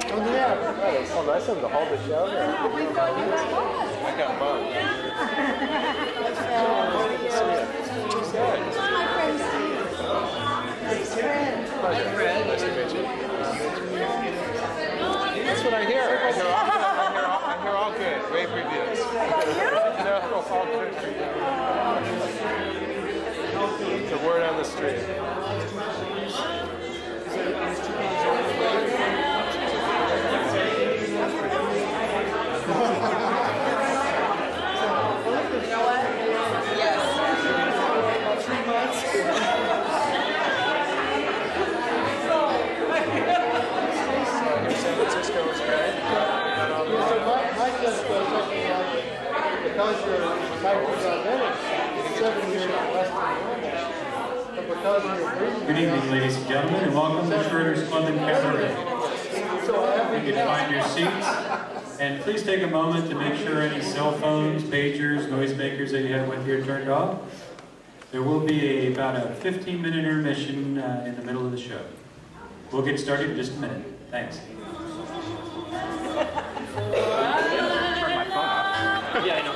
yeah. Oh, nice of them to hold the show. Yeah, we thought you got lost. I got bugged. This is my friend Steve. Nice friend. Pleasure. Nice to meet you. That's what I hear. I hear all good. Rave reviews. No, all good reviews. The word on the street. San Francisco was great. Mike just goes up and because you're hyperdiabetic, 7 years less than normal. But because you're breathing. Good evening, ladies and gentlemen, and welcome to Schroder's Club and Cabaret. You can find your seats, and please take a moment to make sure any cell phones, pagers, noisemakers that you have with you are turned off. There will be about a 15-minute intermission in the middle of the show. We'll get started in just a minute. Thanks. Turn my phone off. Yeah, I know.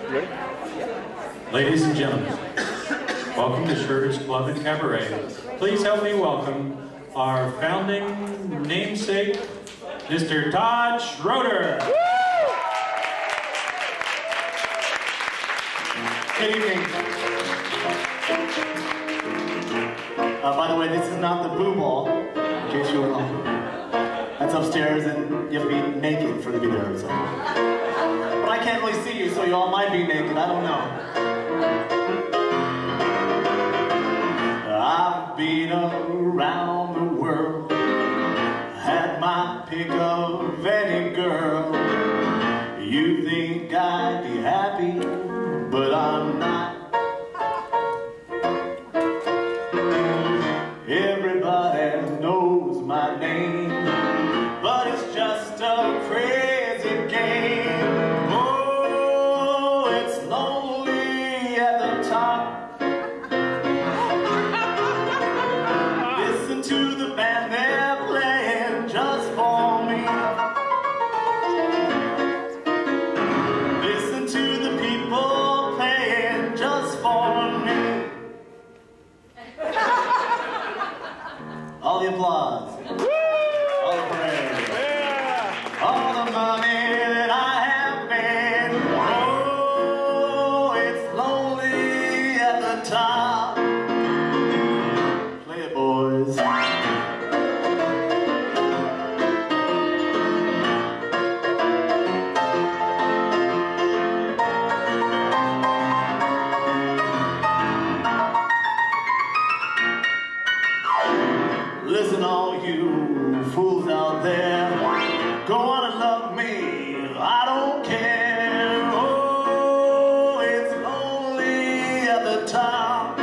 Ready? Ladies and gentlemen, welcome to Schroder's Club and Cabaret. Please help me welcome our founding namesake, Mr. Todd Schroeder. Good evening. By the way, this is not the boo ball, in case you were wrong. That's upstairs, and you have to be naked for to be there. So. But I can't really see you, so you all might be naked. I don't know. I've been around the world, had my pick of any girl. You think I'd be happy, but I'm not. Everybody knows my name, but it's just a crazy game. Oh, it's lonely at the top. Listen to the band, they're playing just for me. Listen to the people playing just for me. All the applause. All the praise. All the money that I have made. Oh, it's lonely at the top. Play it, boys. Listen, all you fools out there, go on and love me, I don't care. Oh, it's lonely at the top.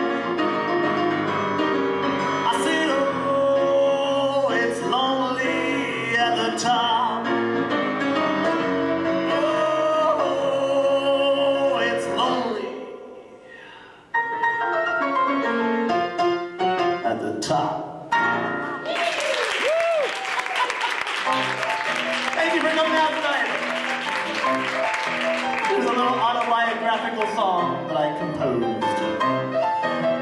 I said, oh, it's lonely at the top. Oh, it's lonely at the top. Thank you for coming out tonight. Here's a little autobiographical song that I composed.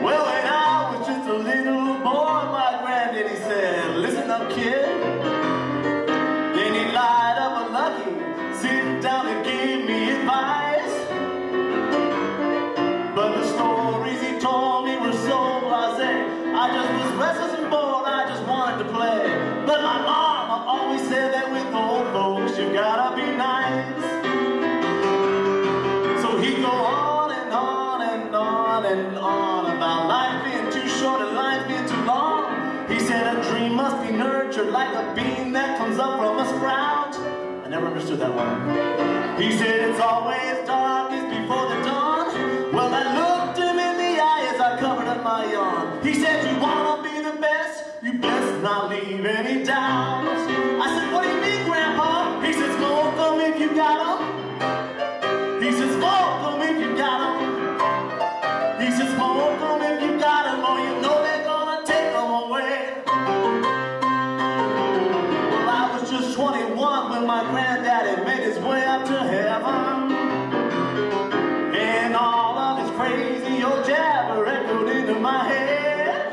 Well, when I was just a little boy, my granddaddy said, listen up, kid. Then he light up a lucky, sit down and give me advice. But the stories he told me were so blasé. I just was restless and bored, I just wanted to play. But my mama always said that with old folks, you gotta be nice. So he'd go on and on and on. future like a beam that comes up from a sprout. I never understood that one. He said it's always darkest before the dawn. Well, I looked him in the eye as I covered up my yawn. He said, you wanna be the best? You best not leave any doubts. I said, what do you mean, Grandpa? He said, smoke them if you got them. He said, smoke them if you got them. He said, smoke them if you got them, or you know they're gonna take them away. Well, I was just 21 when my granddaddy made his way up to heaven. And all of his crazy old jabber echoed into my head.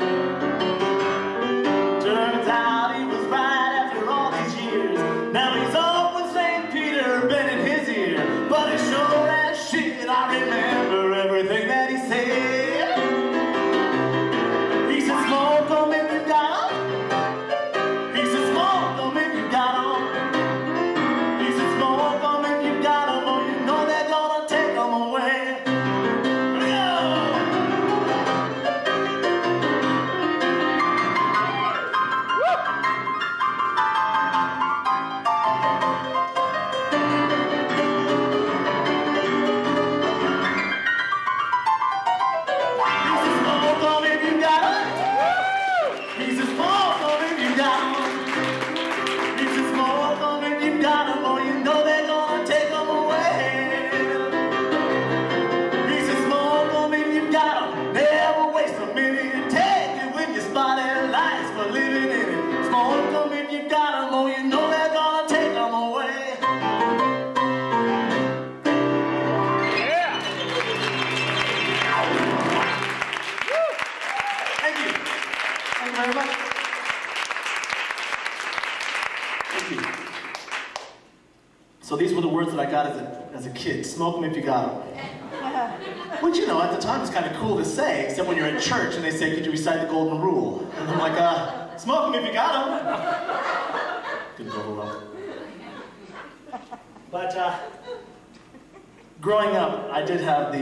Turns out he was right after all these years. Now he's up with St. Peter bending his ear. But it's sure as shit I remember everything that he said. He said, smoke them if you got them. He said, smoke them if you got them. He said, smoke them if you got them, or you know they're gonna take them away. So these were the words that I got as a kid. Smoke them if you got them. Which, you know, at the time was kind of cool to say, except when you're in church and they say, could you recite the golden rule? And I'm like, smoke them if you got them. Didn't go over well. But growing up, I did have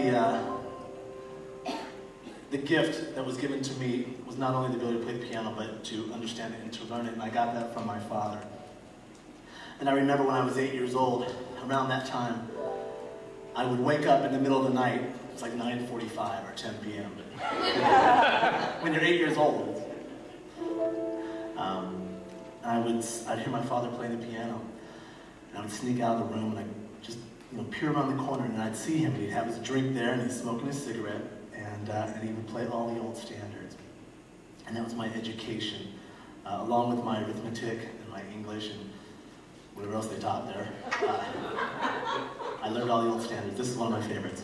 the gift that was given to me was not only the ability to play the piano, but to understand it and to learn it, and I got that from my father. And I remember when I was 8 years old, around that time, I would wake up in the middle of the night. It's like 9:45 or 10 p.m. When you're 8 years old. I'd hear my father playing the piano, and I would sneak out of the room, and I'd just, peer around the corner, and I'd see him, and he'd have his drink there, and he's smoking his cigarette, and he would play all the old standards. And that was my education, along with my arithmetic and my English and whatever else they taught there. I learned all the old standards. This is one of my favorites.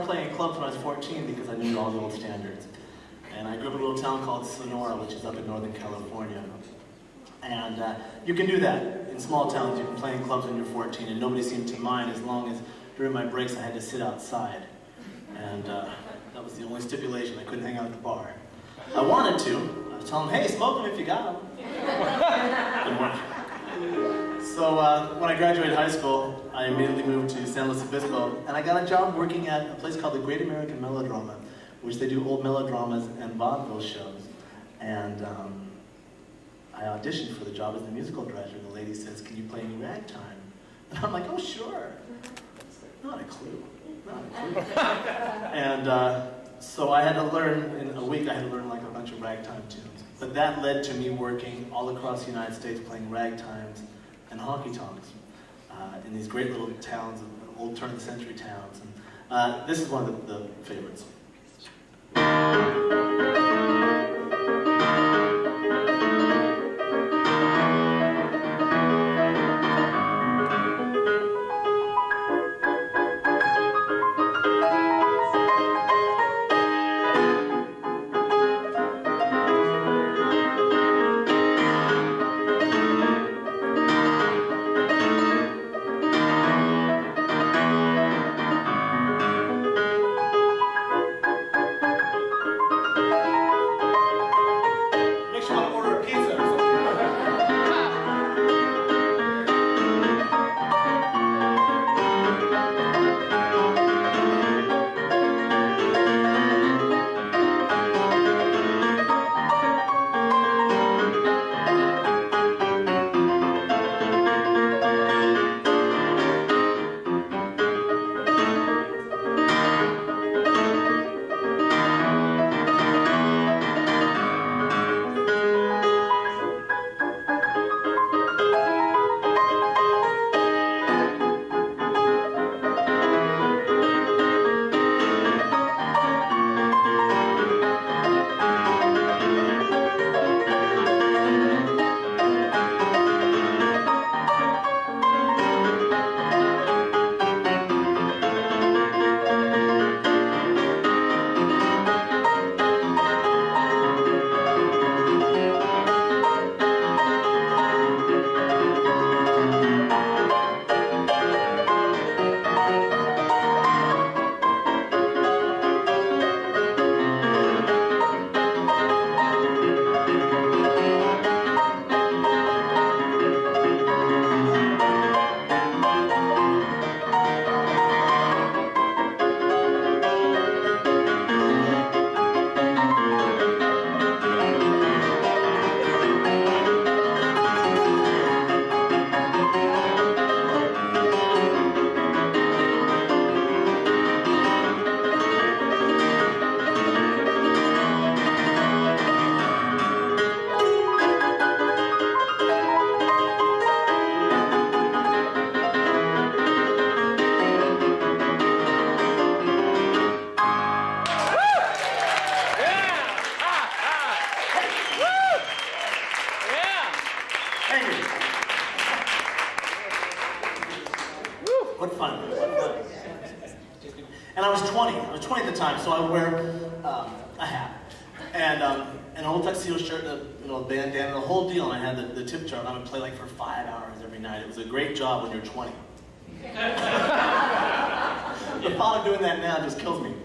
started playing in clubs when I was 14 because I knew all the old standards. And I grew up in a little town called Sonora, which is up in Northern California. And you can do that. In small towns, you can play in clubs when you're 14, and nobody seemed to mind as long as during my breaks I had to sit outside. And that was the only stipulation. I couldn't hang out at the bar. I wanted to. I was telling them, hey, smoke them if you got them. Didn't work. So when I graduated high school, I immediately moved to San Luis Obispo, and I got a job working at a place called the Great American Melodrama, which they do old melodramas and vaudeville shows. And I auditioned for the job as the musical director. The lady says, can you play any ragtime? And I'm like, oh, sure. Not a clue. Not a clue. And so I had to learn, in a week, I had to learn like a bunch of ragtime tunes. But that led to me working all across the United States playing ragtimes and honky-tonks in these great little towns, old turn-of-the-century towns. And this is one of the favorites. What fun. And I was 20. I was 20 at the time, so I would wear a hat and an old tuxedo shirt, and a bandana, the whole deal. And I had the tip jar, and I would play like for 5 hours every night. It was a great job when you're 20. The thought of doing that now just kills me.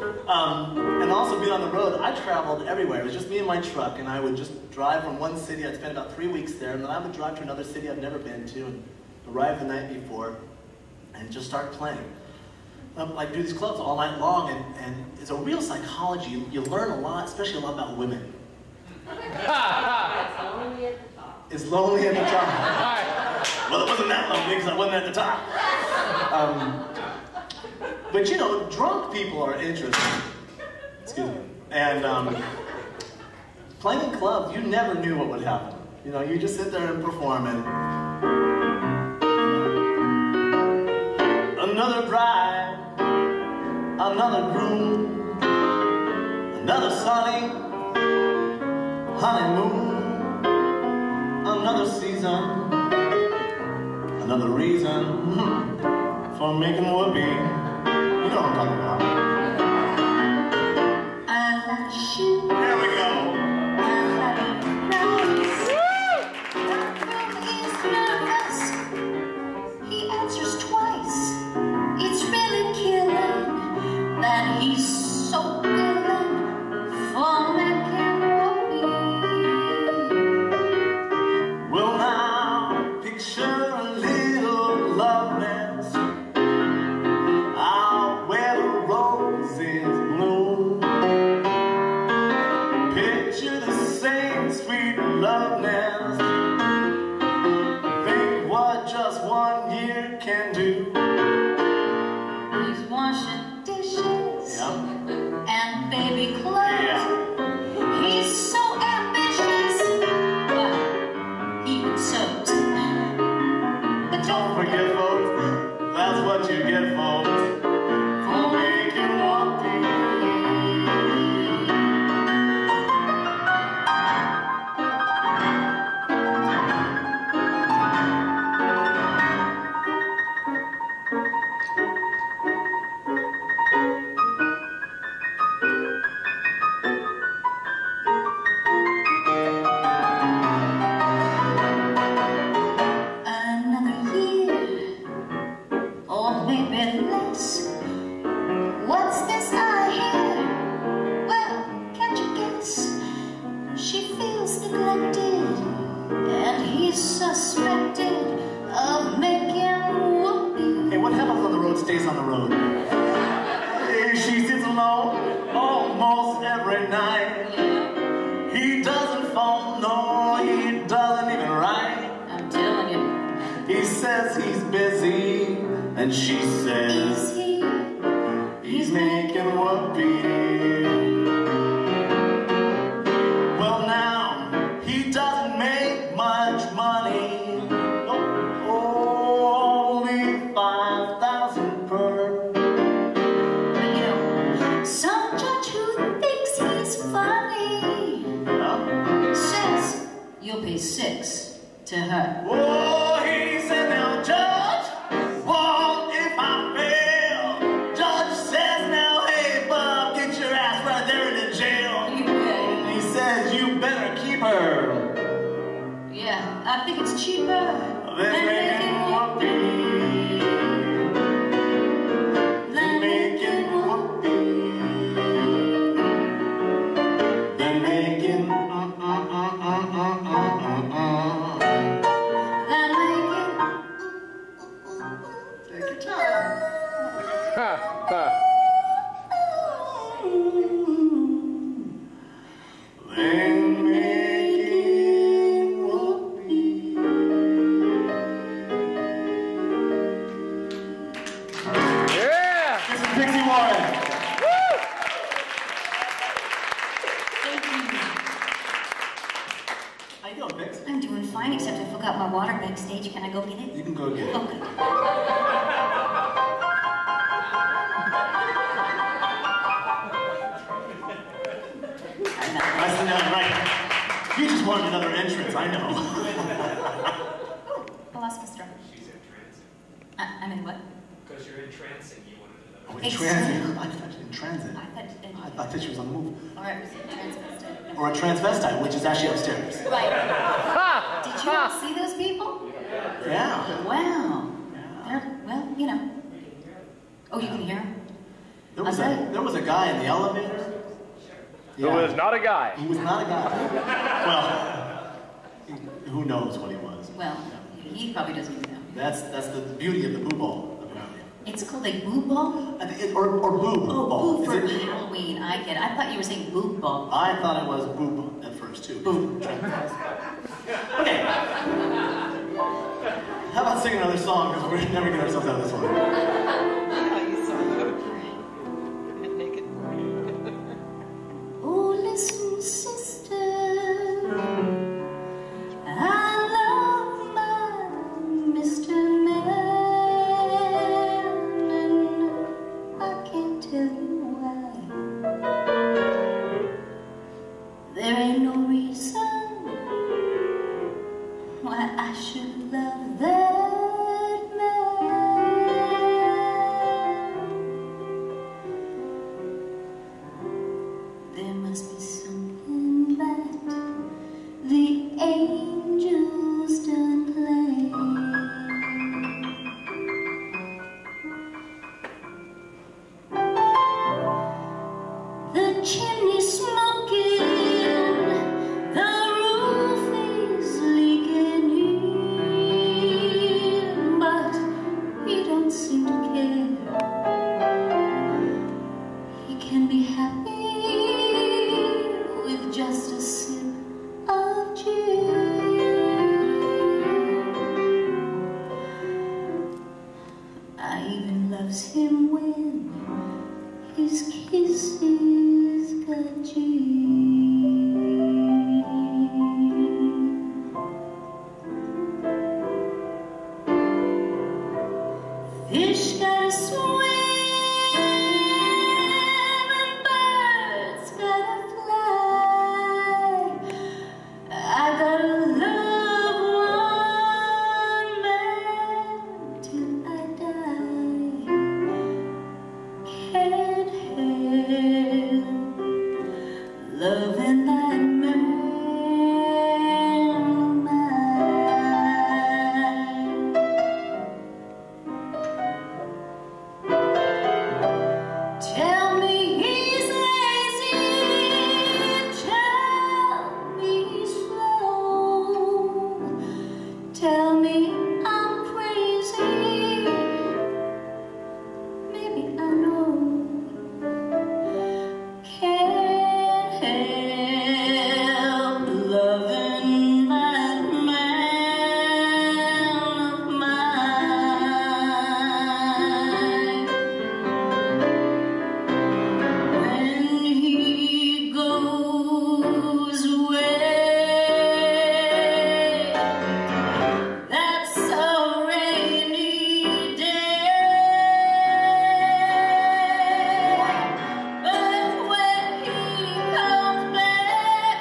And also being on the road, I traveled everywhere. It was just me and my truck, and I would just drive from one city. I'd spend about 3 weeks there, and then I would drive to another city I've never been to, and arrive the night before, and just start playing. Like do these clubs all night long, and it's a real psychology. You learn a lot, especially a lot about women. It's lonely at the top. It's lonely at the top. Well, it wasn't that lonely because I wasn't at the top. But you know, drunk people are interesting. Excuse me. And playing in clubs, you never knew what would happen. You know, you just sit there and perform, and another bride, another groom, another sunny honeymoon, another season, another reason for making whoopee. You know what I'm talking about. I like to shoot. There we go. I like to rise. He answers twice. It's really killing that he's so willing for making me. Well, now picture a little love nest out where the roses bloom. Picture the same sweet love nest. Think what just 1 year can do. He's washing dishes Yeah. and baby clothes. Yeah. He's so ambitious, but even so. But Don't forget, folks, that's what you get, folks, for making whoopee. another year, or maybe less. What's this I hear? Well, can't you guess? She feels neglected, and he's suspected of making whoopee. Hey, what happens on the road stays on the road. She sits alone almost every night. He doesn't phone, no, he doesn't even write. I'm telling you. He says he's busy, and she says Is he? he's making whoopee. Well, now he doesn't make much money. Only 5,000 per. But you know, some judge who thinks he's funny says you'll pay 6 to her. Oh, he said, now, Judge, what if I fail? Judge says, now, hey, Bob, get your ass right there in the jail. You bet. He says, you better keep her. Yeah, I think it's cheaper Than making whoopee. Than making whoopee. Than making Than making Take your time. Ha, ha. Than making whoopee. Yeah! This is Pixie Warren. Thank you. How you doing, Pix? I'm doing fine, except I forgot my water backstage. Can I go get it? You can go get it. Okay. Nice to know, right? You just wanted another entrance, I know. I lost my strap. She's in transit. I'm in what? Because you're in transit, you wanted another. Oh, in transit. I thought in transit. I I thought she was on the move. All right, transvestite. Or a transvestite, which is actually upstairs. Right. Did you all see those people? Yeah. Wow. They're, well, you know. Oh, you can hear them? There was a guy in the elevator. Who was not a guy. He was not a guy. Well, who knows what he was. Well, he probably doesn't even know. That's the beauty of the boo ball, apparently. It's called a boob ball? I think or boob Oh, ball. boob for Is it- Halloween. I get it. I thought you were saying boob ball. I thought it was boob at first too. Boob. Okay. How about singing another song? Because we're never getting ourselves out of this one. Oh, listen, sister. I love my Mr. Man, and I can't tell you why. There ain't no reason why I should love that man. tell me I'm crazy. Maybe I know. Can't help loving that man of mine. When he goes away, that's a rainy day. But when he comes back,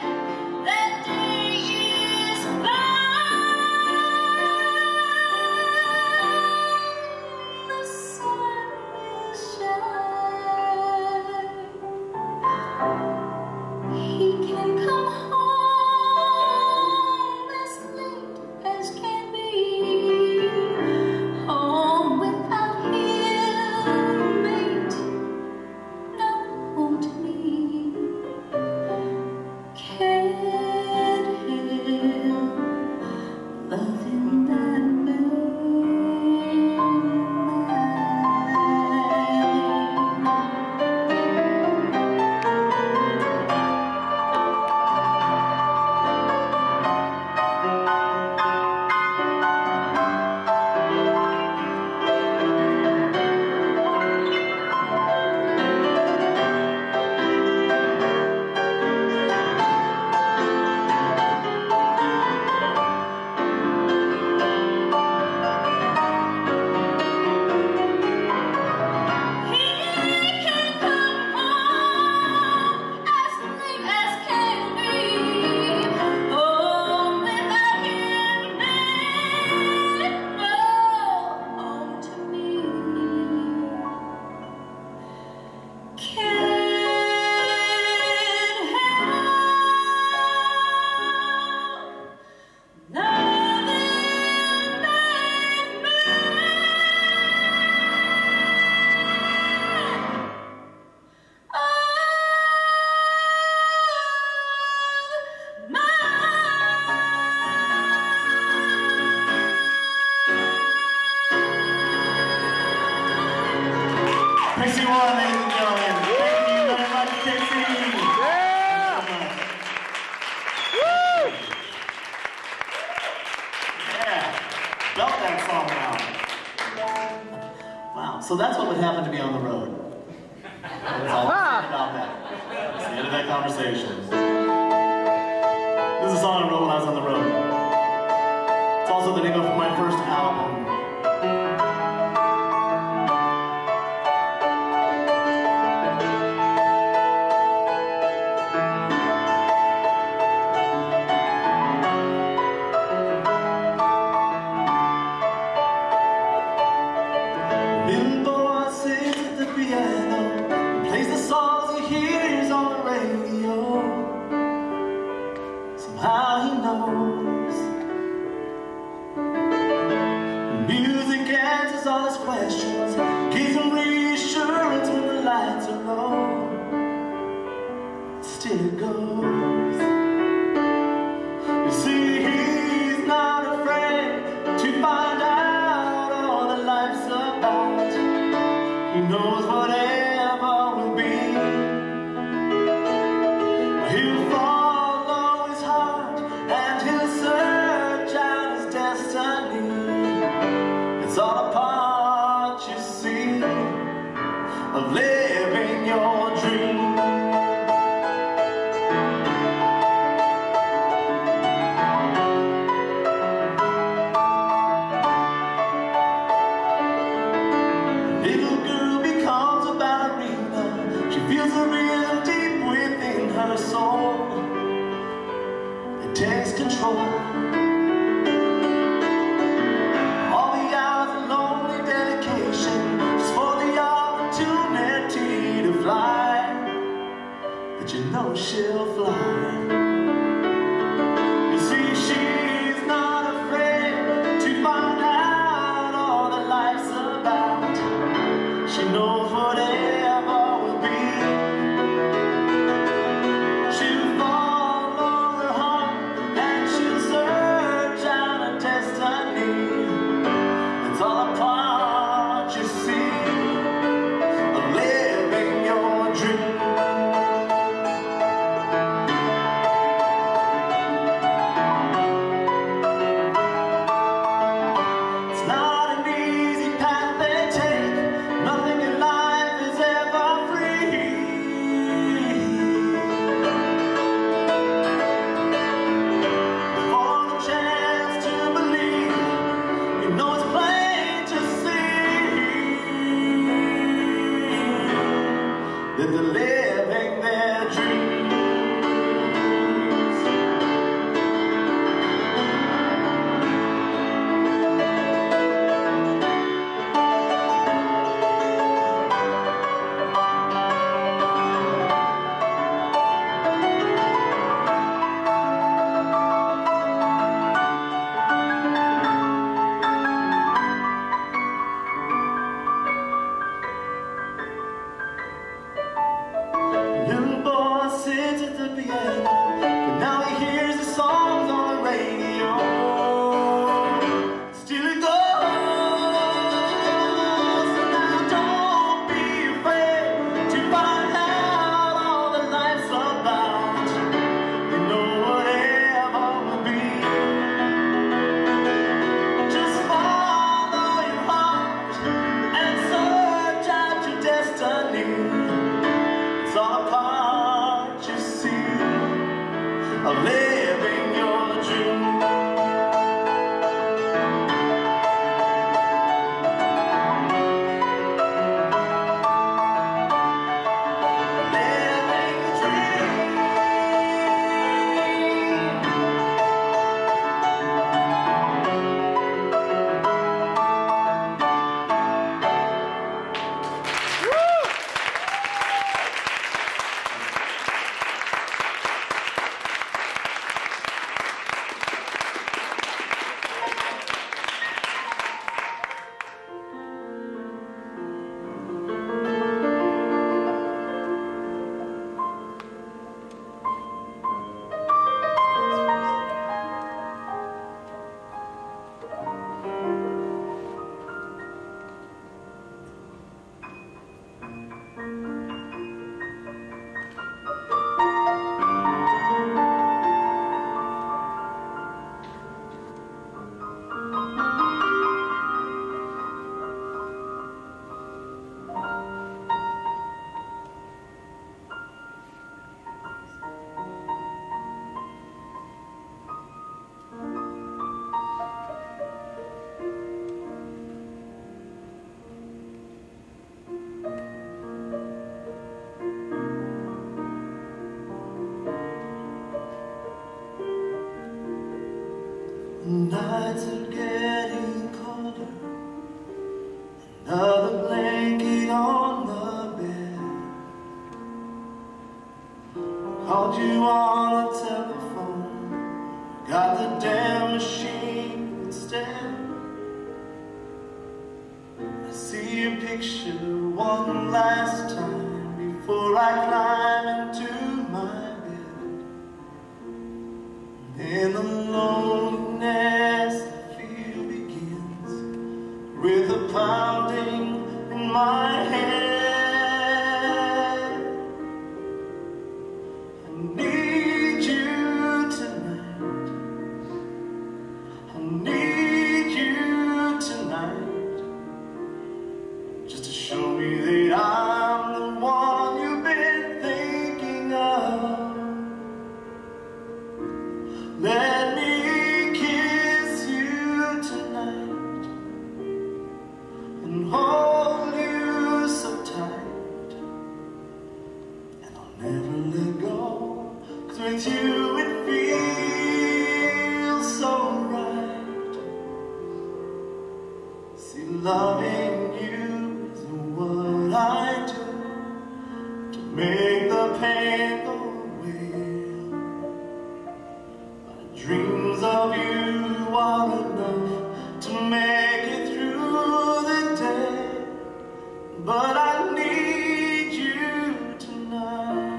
that day is fine. The sun will shine. He can come home as late as can be. Home without him, mate, no home to me. Can't help loving that man. Pixie Warren, ladies and gentlemen. Thank you very much, Pixie. Yeah! Woo! Yeah. Belt that song now. Wow. So that's what would happen to be on the road. That's all about that. That's the end of that conversation. This is a song I wrote when I was on the road. It's also the name of my first album. Bilbo sits at the piano, plays the songs he hears on the radio. Somehow he knows Nights are getting colder, another blanket on the bed. Called you on the telephone, got the damn machine instead. I see your picture one last time before I climb into my bed. And the loneliness I feel begins with a pounding in my head. I need you tonight. I need you tonight, just to show me that I'm the one you've been thinking of. Let me kiss you tonight and hold you so tight, and I'll never let go, 'cause with you it feels so right. See, loving you is what I do to make the pain go away. Dreams of you are enough to make it through the day, but I need you tonight.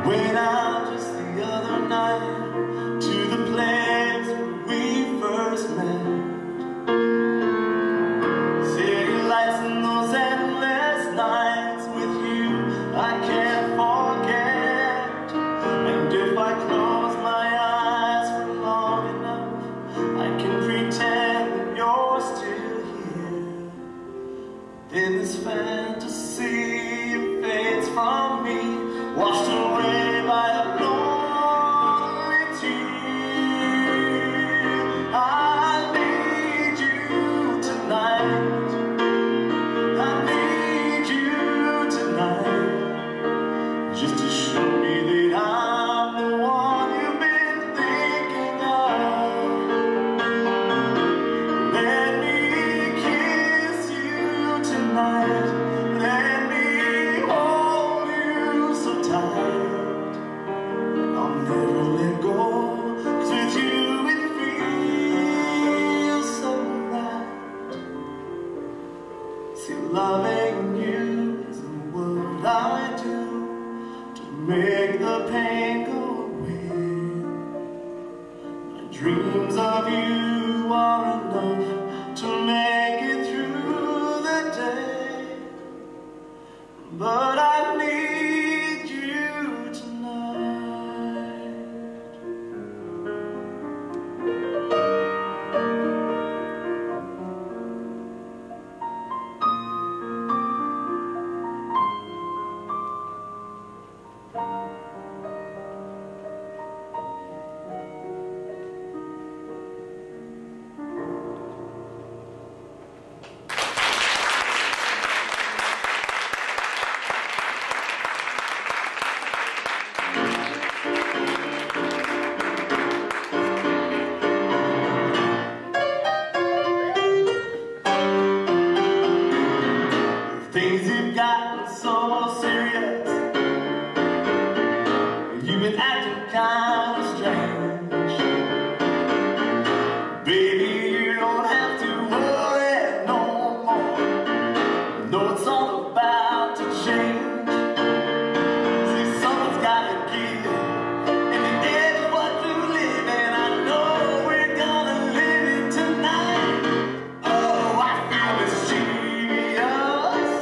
Went out just the other night to the place where we first met. In this fantasy fades from me, washed away by a lonely tear. I need you tonight. I need you tonight, just to show me that I'm the one you've been thinking of. Let me kiss you tonight. Let me hold you so tight. I'll never let go, 'cause with you it feels so right. See, loving you is what I do to make the pain go away. My dreams of you are enough to make it through the day, but I need you tonight. Things have gotten so serious. You've been acting kind of strange. Baby, you don't have to worry no more. No, it's all about to change. See, someone's gotta give, and it is what you live, and I know we're gonna live it tonight. Oh, I feel mysterious.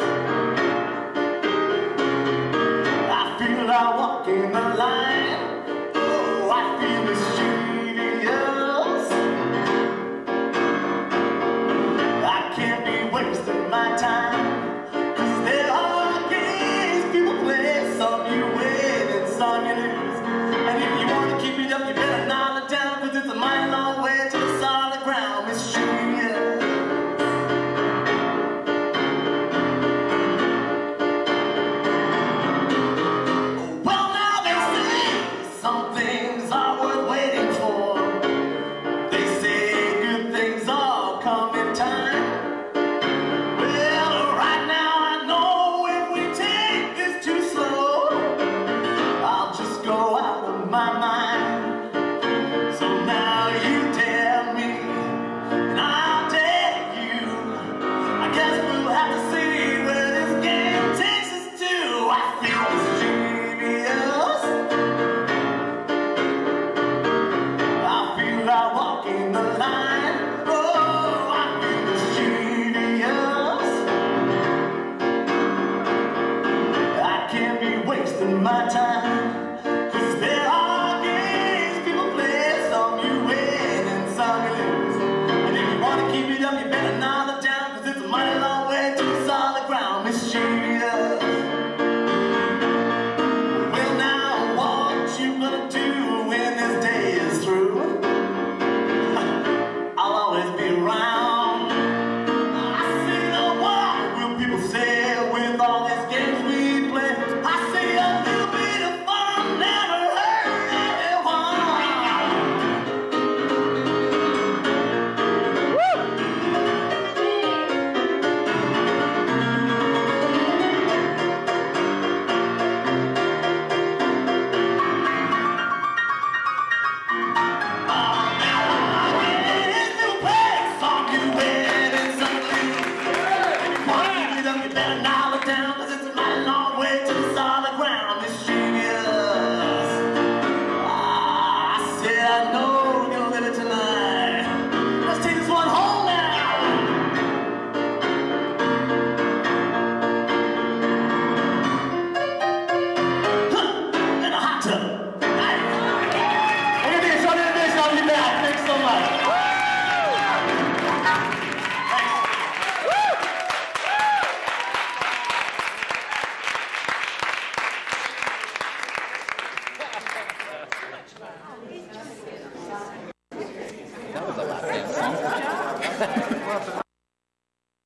yes.